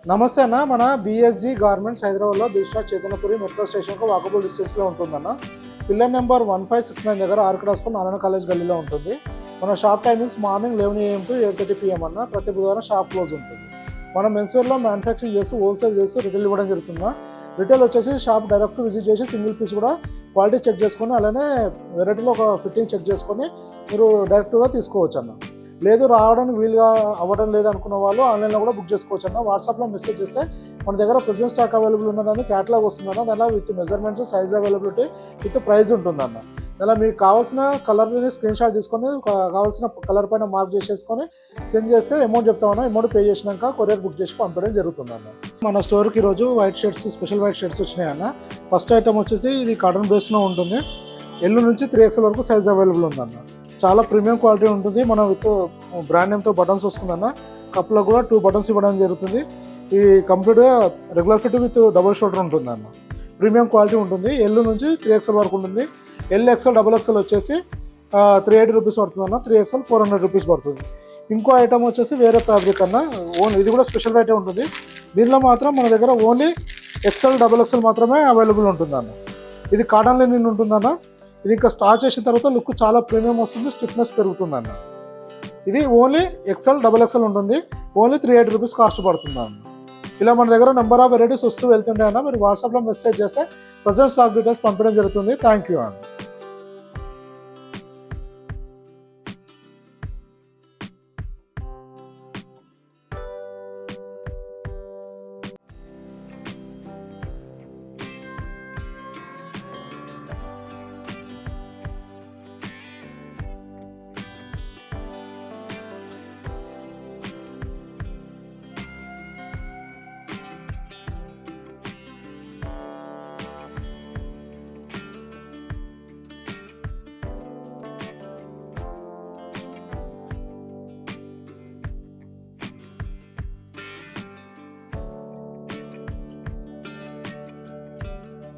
నమస్తే అన్న. మన బిఎస్జీ గార్మెంట్స్ హైదరాబాద్లో దిల్షాద్ చైతన్యపురి మెట్రో స్టేషన్కు వాకబుల్ డిస్టెన్స్లో ఉంటుందన్న. పిల్లర్ నెంబర్ 1569 దగ్గర ఆర్కిడ్ హాస్పిటల్ నారాయణ కాలేజ్ గల్లీలో ఉంటుంది. మన shop timings morning 11 AM to 8:30 PM అన్న. ప్రతి బుధవారం షాప్ క్లోజ్ ఉంటుంది. మనం మెన్స్వేర్లో మ్యానుఫ్యాక్చరింగ్ చేసి హోల్సేల్ చేసి రిటైల్ ఇవ్వడం జరుగుతుందా. రిటైల్ వచ్చేసి షాప్ డైరెక్ట్ విజిట్ చేసి సింగిల్ పీస్ కూడా క్వాలిటీ చెక్ చేసుకొని అలానే వెరైటీలో ఒక ఫిట్టింగ్ చెక్ చేసుకొని మీరు డైరెక్ట్గా తీసుకోవచ్చు అన్న. లేదు రావడానికి వీలుగా అవ్వడం లేదు అనుకున్న వాళ్ళు ఆన్లైన్లో కూడా బుక్ చేసుకోవచ్చు అన్న. వాట్సాప్లో మెసేజ్ చేస్తే మన దగ్గర ప్రజెంట్ స్టాక్ అవైలబుల్ ఉన్నదాన్ని క్యాటలాగ్ వస్తుందన్న. దానిలో with measurements size availability with price ఉంటుందన్న. దానిలో మీకు కావాల్సిన కలర్ని స్క్రీన్ షాట్ తీసుకొని కావాల్సిన కలర్ పైన మార్క్ చేసేసుకొని సెండ్ చేస్తే అమౌంట్ చెప్తామన్నా. అమౌంట్ పే చేసినాక కొరియర్ బుక్ చేసి పంపడం జరుగుతుందన్న. మన స్టోర్కి ఈరోజు white shirts special white shirts వచ్చినాయన్న. ఫస్ట్ ఐటమ్ వచ్చేసి ఇది కాటన్ బేస్లో ఉంటుంది. ఎల్లు నుంచి 3XL వరకు సైజ్ అవైలబుల్ ఉందన్న. చాలా ప్రీమియం క్వాలిటీ ఉంటుంది. మనం విత్ బ్రాండ్ నేమ్తో బటన్స్ వస్తుందన్న. కప్లో కూడా 2 బటన్స్ ఇవ్వడం జరుగుతుంది. ఈ కంప్లీట్గా regular fit with double shoulder ఉంటుందన్న. ప్రీమియం క్వాలిటీ ఉంటుంది. ఎల్లు నుంచి 3XL వరకు ఉంటుంది. XL, XXL వచ్చేసి 380 రూపీస్ పడుతుందన్న. 3XL 400 రూపీస్ పడుతుంది. ఇంకో ఐటమ్ వచ్చేసి వేరే ఫ్యాబ్రిక్ అన్న. ఇది కూడా స్పెషల్ ఐటమ్ ఉంటుంది. దీనిలో మాత్రం మన దగ్గర ఓన్లీ XL, XXL మాత్రమే అవైలబుల్ ఉంటుందన్న. ఇది కాటన్ లినిన్ ఉంటుందన్న. ఇది ఇంకా స్టార్ట్ చేసిన తర్వాత లుక్ చాలా ప్రీమియం వస్తుంది, స్టిఫ్నెస్ పెరుగుతుందన్న. ఇది ఓన్లీ XL, XXL ఉంటుంది. ఓన్లీ 380 రూపీస్ కాస్ట్ పడుతుందన్న. ఇలా మన దగ్గర నెంబర్ ఆఫ్ వెరైటీస్ వస్తూ వెళ్తుండే అన్న. మీరు వాట్సాప్లో మెసేజ్ చేస్తే ప్రజెంట్ స్టాక్ డీటెయిల్స్ పంపడం జరుగుతుంది. థ్యాంక్ యూ అన్న.